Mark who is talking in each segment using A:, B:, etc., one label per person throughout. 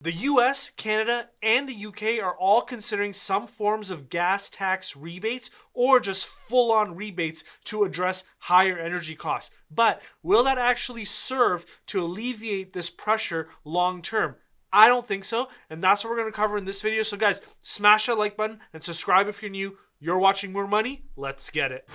A: The US, Canada, and the UK are all considering some forms of gas tax rebates or just full-on rebates to address higher energy costs. But will that actually serve to alleviate this pressure long term? I don't think so, and that's what we're going to cover in this video. So guys, smash that like button and subscribe if you're new. You're watching More Money. Let's get it.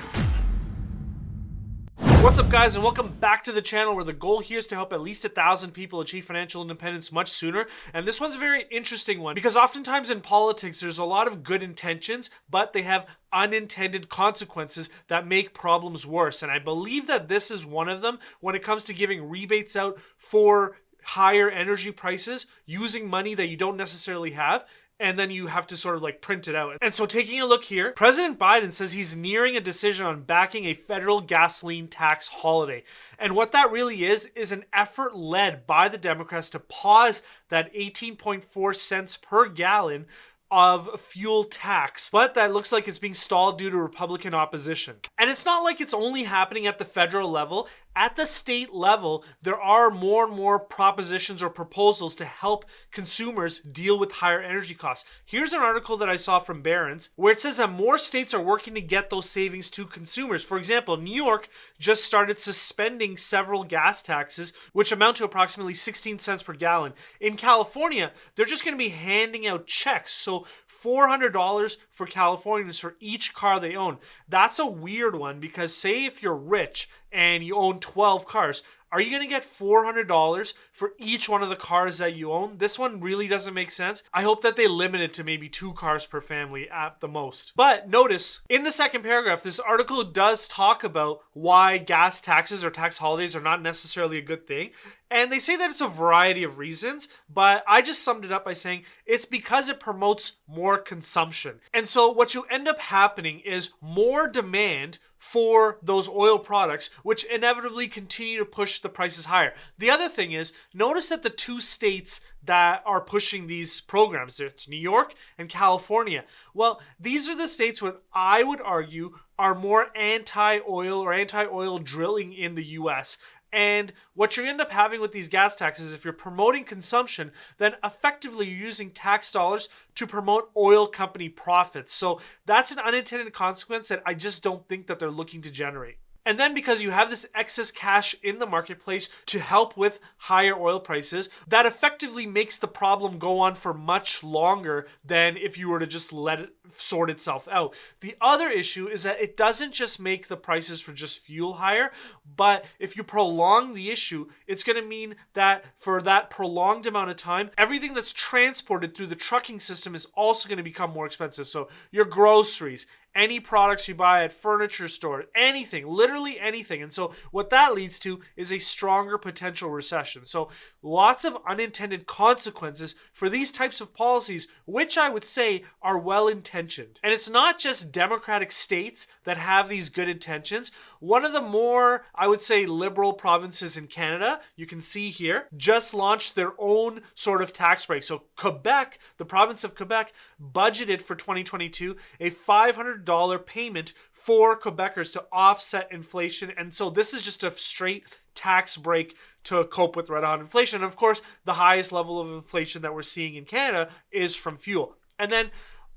A: What's up guys, and welcome back to the channel where the goal here is to help at least 1,000 people achieve financial independence much sooner. And this one's a very interesting one because oftentimes in politics there's a lot of good intentions, but they have unintended consequences that make problems worse. And I believe that this is one of them when it comes to giving rebates out for higher energy prices using money that you don't necessarily have. And then you have to sort of like print it out. And so taking a look here, President Biden says he's nearing a decision on backing a federal gasoline tax holiday. And what that really is an effort led by the Democrats to pause that 18.4 cents per gallon of fuel tax, but that looks like it's being stalled due to Republican opposition. And it's not like it's only happening at the federal level. At the state level, there are more and more propositions or proposals to help consumers deal with higher energy costs. Here's an article that I saw from Barron's where it says that more states are working to get those savings to consumers. For example, New York just started suspending several gas taxes, which amount to approximately 16 cents per gallon. In California, they're just going to be handing out checks. So $400 for Californians for each car they own. That's a weird one because say if you're rich and you own 12 cars, are you going to get $400 for each one of the cars that you own? This one really doesn't make sense. I hope that they limit it to maybe 2 cars per family at the most. But notice, in the second paragraph, this article does talk about why gas taxes or tax holidays are not necessarily a good thing. And they say that it's a variety of reasons, but I just summed it up by saying it's because it promotes more consumption. And so what you end up happening is more demand for those oil products, which inevitably continue to push the prices higher. The other thing is, notice that the 2 states that are pushing these programs, it's New York and California. Well, these are the states what I would argue are more anti-oil or anti-oil drilling in the US. And what you end up having with these gas taxes, if you're promoting consumption, then effectively you're using tax dollars to promote oil company profits. So that's an unintended consequence that I just don't think that they're looking to generate. And then because you have this excess cash in the marketplace to help with higher oil prices, that effectively makes the problem go on for much longer than if you were to just let it sort itself out. The other issue is that it doesn't just make the prices for just fuel higher, but if you prolong the issue, it's going to mean that for that prolonged amount of time, everything that's transported through the trucking system is also going to become more expensive. So your groceries, any products you buy at furniture store, anything, literally anything. And so what that leads to is a stronger potential recession. So lots of unintended consequences for these types of policies, which I would say are well-intentioned. And it's not just Democratic states that have these good intentions. One of the more, I would say, liberal provinces in Canada, you can see here, just launched their own sort of tax break. So Quebec, the province of Quebec, budgeted for 2022 a $500 payment for Quebecers to offset inflation. And so this is just a straight tax break to cope with red-hot inflation. And of course, the highest level of inflation that we're seeing in Canada is from fuel. And then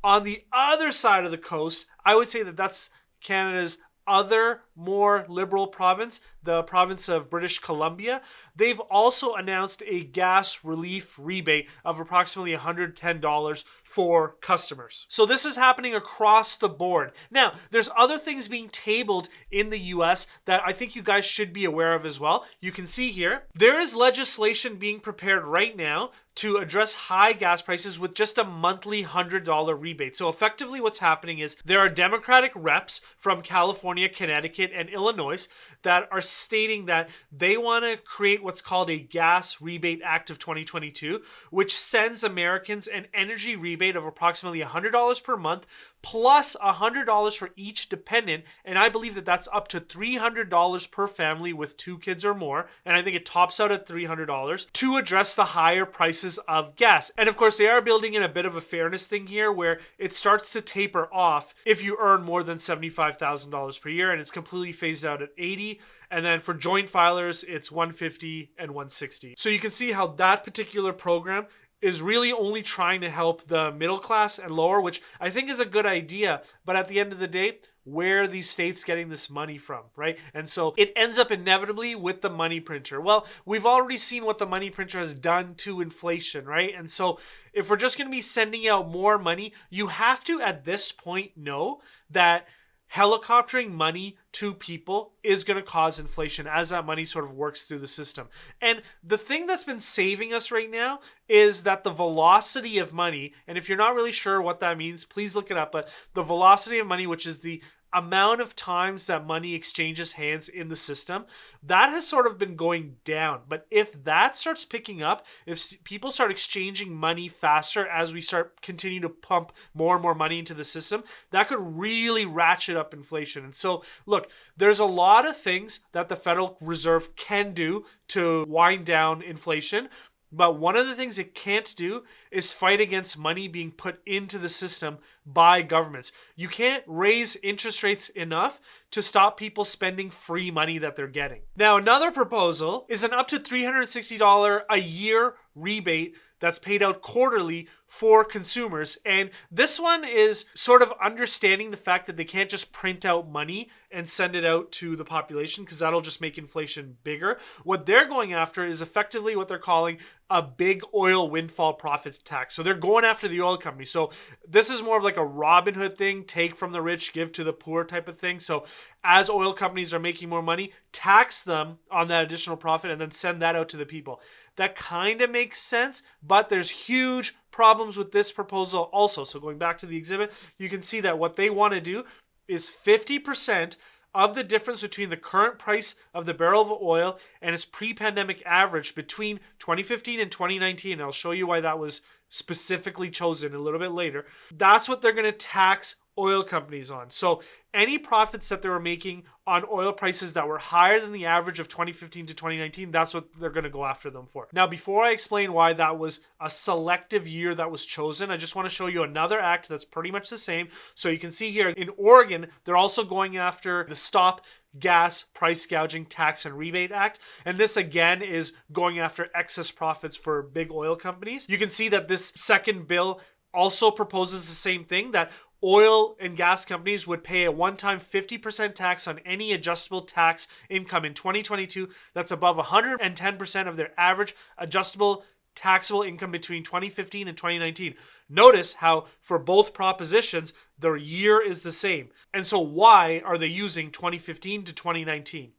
A: on the other side of the coast, I would say that that's Canada's other more liberal province, the province of British Columbia. They've also announced a gas relief rebate of approximately $110 for customers. So this is happening across the board. Now, there's other things being tabled in the US that I think you guys should be aware of as well. You can see here, there is legislation being prepared right now to address high gas prices with just a monthly $100 rebate. So effectively what's happening is there are Democratic reps from California, Connecticut, and Illinois that are stating that they want to create what's called a Gas Rebate Act of 2022, which sends Americans an energy rebate of approximately $100 per month plus $100 for each dependent. And I believe that that's up to $300 per family with 2 kids or more. And I think it tops out at $300 to address the higher prices of gas. And of course, they are building in a bit of a fairness thing here where it starts to taper off if you earn more than $75,000 per year, and it's completely phased out at 80. And then for joint filers, it's 150 and 160. So you can see how that particular program is really only trying to help the middle class and lower, which I think is a good idea. But at the end of the day, where are these states getting this money from, right? And so it ends up inevitably with the money printer. Well, we've already seen what the money printer has done to inflation, right? And so if we're just going to be sending out more money, you have to, at this point, know that helicoptering money to people is going to cause inflation as that money sort of works through the system. And the thing that's been saving us right now is that the velocity of money, and if you're not really sure what that means, please look it up, but the velocity of money, which is the amount of times that money exchanges hands in the system, that has sort of been going down. But if that starts picking up, if people start exchanging money faster as we start continue to pump more and more money into the system, that could really ratchet up inflation. And so look, there's a lot of things that the Federal Reserve can do to wind down inflation. But one of the things it can't do is fight against money being put into the system by governments. You can't raise interest rates enough to stop people spending free money that they're getting. Now, another proposal is an up to $360 a year rebate that's paid out quarterly for consumers. And this one is sort of understanding the fact that they can't just print out money and send it out to the population, because that'll just make inflation bigger. What they're going after is effectively what they're calling a big oil windfall profits tax. So they're going after the oil company. So this is more of like a Robin Hood thing, take from the rich, give to the poor type of thing. So as oil companies are making more money, tax them on that additional profit and then send that out to the people. That kind of makes sense, but there's huge problems with this proposal also. So going back to the exhibit, you can see that what they want to do is 50% of the difference between the current price of the barrel of oil and its pre-pandemic average between 2015 and 2019. And I'll show you why that was specifically chosen a little bit later. That's what they're going to tax oil companies on. So any profits that they were making on oil prices that were higher than the average of 2015 to 2019, that's what they're going to go after them for. Now, before I explain why that was a selective year that was chosen, I just want to show you another act that's pretty much the same. So you can see here in Oregon, they're also going after the Stop Gas Price Gouging Tax and Rebate Act. And this again is going after excess profits for big oil companies. You can see that this second bill also proposes the same thing, that oil and gas companies would pay a one-time 50% tax on any adjustable tax income in 2022 that's above 110% of their average adjustable taxable income between 2015 and 2019. Notice how for both propositions, their year is the same. And so why are they using 2015 to 2019?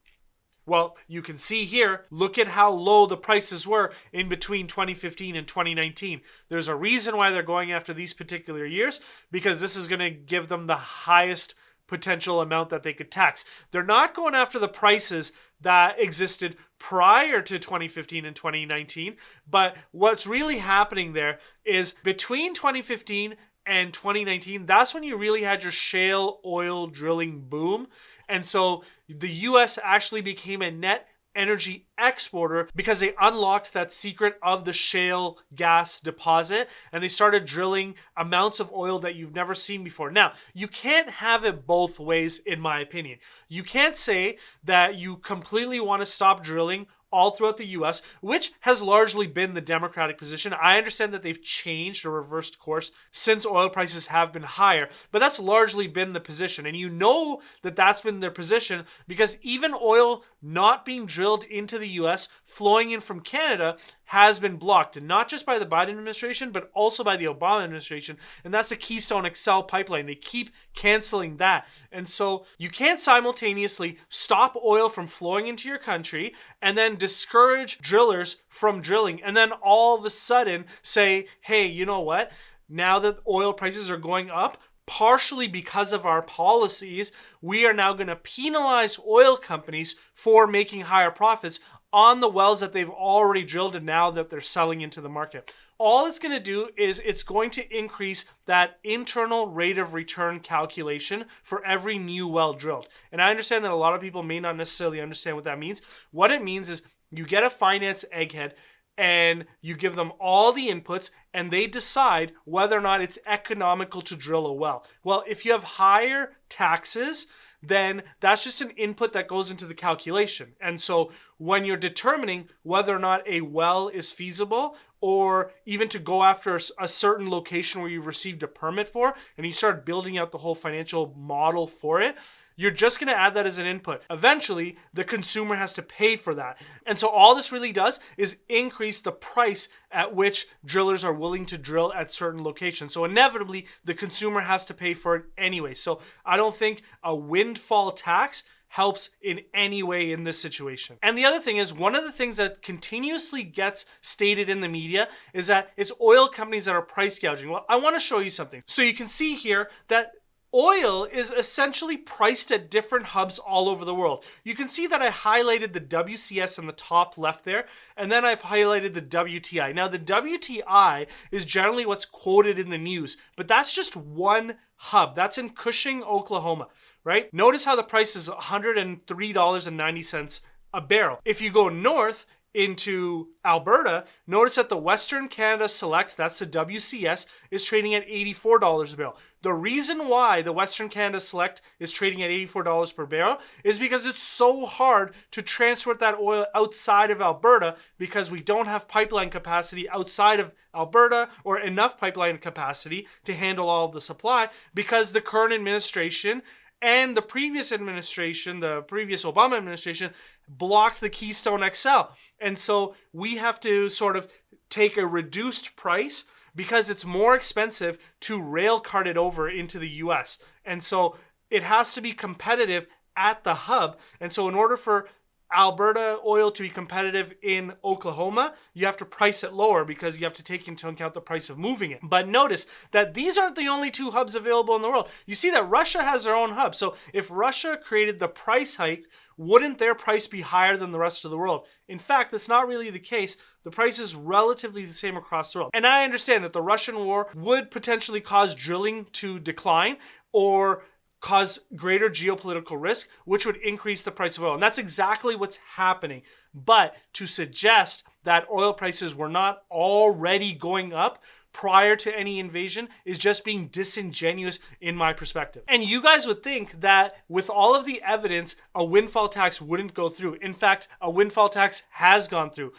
A: Well, you can see here, look at how low the prices were in between 2015 and 2019. There's a reason why they're going after these particular years, because this is going to give them the highest potential amount that they could tax. They're not going after the prices that existed prior to 2015 and 2019, but what's really happening there is between 2015 and 2019, that's when you really had your shale oil drilling boom. And so the US actually became a net energy exporter because they unlocked that secret of the shale gas deposit and they started drilling amounts of oil that you've never seen before. Now, you can't have it both ways, in my opinion. You can't say that you completely want to stop drilling all throughout the US, which has largely been the Democratic position. I understand that they've changed or reversed course since oil prices have been higher, but that's largely been the position. And you know that that's been their position because even oil not being drilled into the US, flowing in from Canada, has been blocked, and not just by the Biden administration, but also by the Obama administration. And that's the Keystone XL pipeline. They keep canceling that. And so you can't simultaneously stop oil from flowing into your country and then discourage drillers from drilling. And then all of a sudden say, hey, you know what? Now that oil prices are going up, partially because of our policies, we are now going to penalize oil companies for making higher profits on the wells that they've already drilled and now that they're selling into the market. All it's going to do is it's going to increase that internal rate of return calculation for every new well drilled. And I understand that a lot of people may not necessarily understand what that means. What it means is you get a finance egghead and you give them all the inputs and they decide whether or not it's economical to drill a well. Well, if you have higher taxes, then that's just an input that goes into the calculation. And so when you're determining whether or not a well is feasible, or even to go after a certain location where you've received a permit for, and you start building out the whole financial model for it, you're just going to add that as an input. Eventually, the consumer has to pay for that. And so all this really does is increase the price at which drillers are willing to drill at certain locations. So inevitably, the consumer has to pay for it anyway. So I don't think a windfall tax helps in any way in this situation. And the other thing is, one of the things that continuously gets stated in the media is that it's oil companies that are price gouging. Well, I want to show you something. So you can see here that oil is essentially priced at different hubs all over the world. You can see that I highlighted the WCS in the top left there, and then I've highlighted the WTI. Now, the WTI is generally what's quoted in the news, but that's just one hub. That's in Cushing, Oklahoma, right? Notice how the price is $103.90 a barrel. If you go north into Alberta, notice that the Western Canada Select, that's the WCS, is trading at $84 a barrel. The reason why the Western Canada Select is trading at $84 per barrel is because it's so hard to transport that oil outside of Alberta, because we don't have pipeline capacity outside of Alberta, or enough pipeline capacity to handle all of the supply, because the current administration and the previous administration, the previous Obama administration, blocked the Keystone XL. And so we have to sort of take a reduced price because it's more expensive to rail cart it over into the US. And so it has to be competitive at the hub. And so in order for Alberta oil to be competitive in Oklahoma, you have to price it lower because you have to take into account the price of moving it. But notice that these aren't the only two hubs available in the world. You see that Russia has their own hub. So if Russia created the price hike, wouldn't their price be higher than the rest of the world? In fact, that's not really the case. The price is relatively the same across the world. And I understand that the Russian war would potentially cause drilling to decline, or cause greater geopolitical risk, which would increase the price of oil. And that's exactly what's happening. But to suggest that oil prices were not already going up prior to any invasion is just being disingenuous in my perspective. And you guys would think that with all of the evidence, a windfall tax wouldn't go through. In fact, a windfall tax has gone through.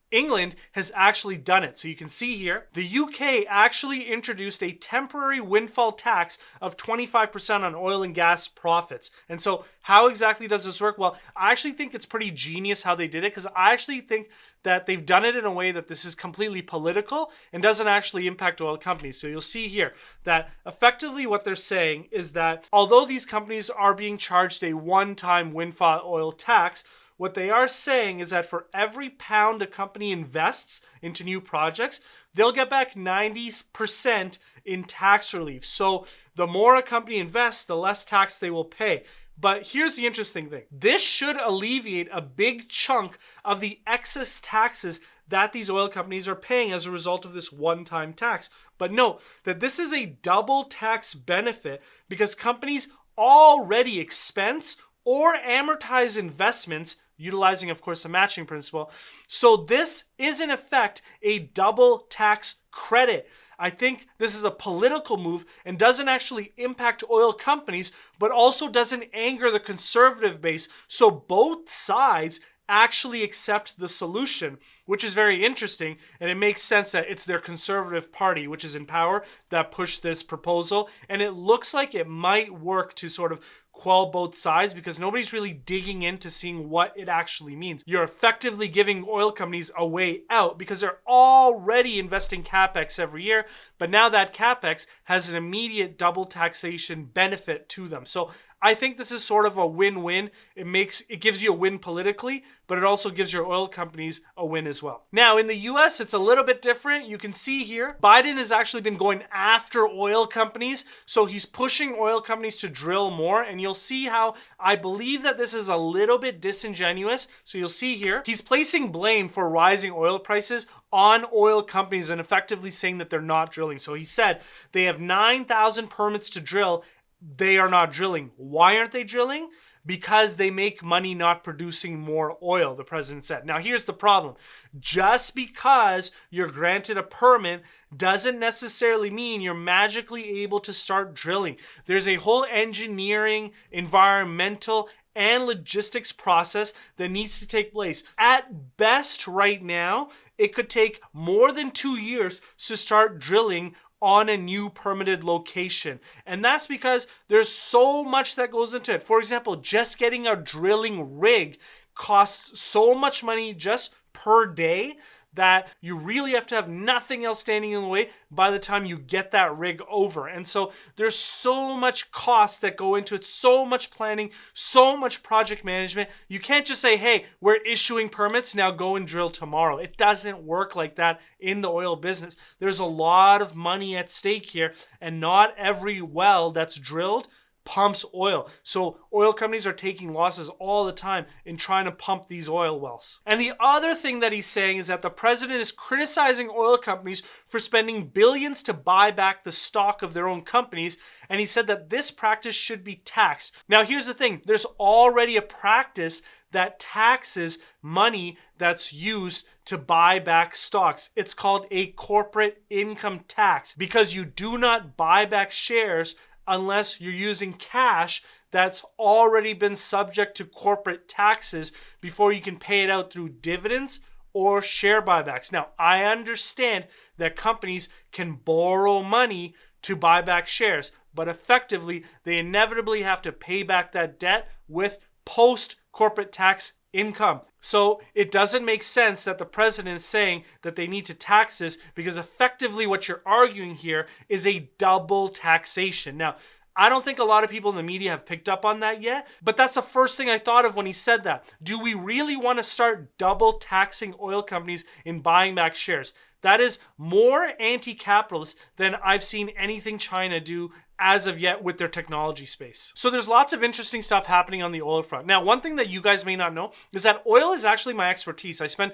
A: England has actually done it. So you can see here, the UK actually introduced a temporary windfall tax of 25% on oil and gas profits. And so how exactly does this work? Well, I actually think it's pretty genius how they did it, because I actually think that they've done it in a way that this is completely political and doesn't actually impact oil companies. So you'll see here that effectively what they're saying is that although these companies are being charged a one-time windfall oil tax, what they are saying is that for every pound a company invests into new projects, they'll get back 90% in tax relief. So the more a company invests, the less tax they will pay. But here's the interesting thing. This should alleviate a big chunk of the excess taxes that these oil companies are paying as a result of this one-time tax. But note that this is a double tax benefit because companies already expense or amortize investments utilizing, of course, the matching principle. So this is, in effect, a double tax credit. I think this is a political move and doesn't actually impact oil companies, but also doesn't anger the conservative base. So both sides actually accept the solution, which is very interesting. And it makes sense that it's their conservative party, which is in power, that pushed this proposal. And it looks like it might work to sort of quell both sides because nobody's really digging into seeing what it actually means. You're effectively giving oil companies a way out because they're already investing capex every year, but now that capex has an immediate double taxation benefit to them. So I think this is sort of a win-win. It gives you a win politically, but it also gives your oil companies a win as well. Now, in the US, it's a little bit different. You can see here, Biden has actually been going after oil companies. So he's pushing oil companies to drill more. And you'll see how I believe that this is a little bit disingenuous. So you'll see here, he's placing blame for rising oil prices on oil companies and effectively saying that they're not drilling. So he said they have 9,000 permits to drill. They are not drilling. Why aren't they drilling? because they make money not producing more oil, the president said. Now, here's the problem. Just because you're granted a permit doesn't necessarily mean you're magically able to start drilling. There's a whole engineering, environmental, and logistics process that needs to take place. At best right now, it could take more than 2 years to start drilling on a new permitted location. And that's because there's so much that goes into it. For example, just getting a drilling rig costs so much money just per day that you really have to have nothing else standing in the way by the time you get that rig over. And so there's so much cost that go into it, so much planning, so much project management. You can't just say, hey, we're issuing permits, now go and drill tomorrow. It doesn't work like that in the oil business. There's a lot of money at stake here, and not every well that's drilled pumps oil. So oil companies are taking losses all the time in trying to pump these oil wells. And the other thing that he's saying is that the president is criticizing oil companies for spending billions to buy back the stock of their own companies. And he said that this practice should be taxed. Now, here's the thing. There's already a practice that taxes money that's used to buy back stocks. It's called a corporate income tax, because you do not buy back shares unless you're using cash that's already been subject to corporate taxes before you can pay it out through dividends or share buybacks. Now, I understand that companies can borrow money to buy back shares, but effectively, they inevitably have to pay back that debt with post-corporate tax income. So it doesn't make sense that the president is saying that they need to tax this, because effectively what you're arguing here is a double taxation. Now, I don't think a lot of people in the media have picked up on that yet, but that's the first thing I thought of when he said that. Do we really want to start double taxing oil companies in buying back shares? That is more anti-capitalist than I've seen anything China do as of yet with their technology space. So there's lots of interesting stuff happening on the oil front. Now, one thing that you guys may not know is that oil is actually my expertise. I spent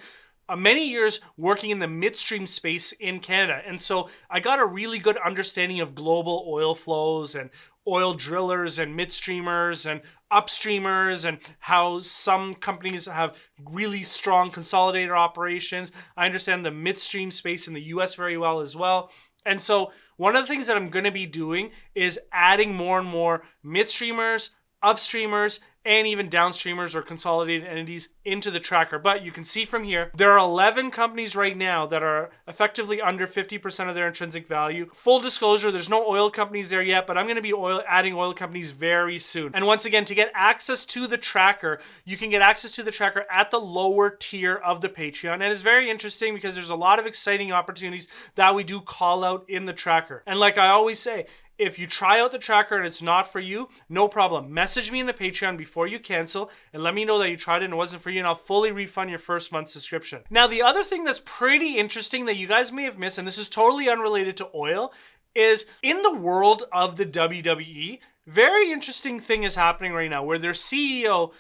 A: many years working in the midstream space in Canada. And so I got a really good understanding of global oil flows and oil drillers and midstreamers and upstreamers, and how some companies have really strong consolidator operations. I understand the midstream space in the US very well as well. And so one of the things that I'm going to be doing is adding more and more midstreamers, upstreamers, and even downstreamers or consolidated entities into the tracker. But you can see from here, there are 11 companies right now that are effectively under 50% of their intrinsic value. Full disclosure, there's no oil companies there yet, but I'm going to be adding oil companies very soon. And once again, to get access to the tracker, you can get access to the tracker at the lower tier of the Patreon. And it's very interesting because there's a lot of exciting opportunities that we do call out in the tracker. And like I always say, if you try out the tracker and it's not for you, no problem. Message me in the Patreon before you cancel and let me know that you tried it and it wasn't for you, and I'll fully refund your first month's subscription. Now, the other thing that's pretty interesting that you guys may have missed, and this is totally unrelated to oil, is in the world of the WWE, very interesting thing is happening right now where their CEO,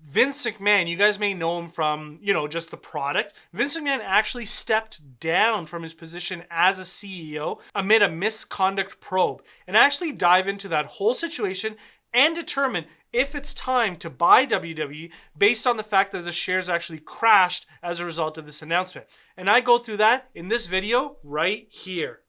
A: Vince McMahon, you guys may know him from, just the product. Vince McMahon actually stepped down from his position as a CEO amid a misconduct probe, and actually dive into that whole situation and determine if it's time to buy WWE based on the fact that the shares actually crashed as a result of this announcement. And I go through that in this video right here.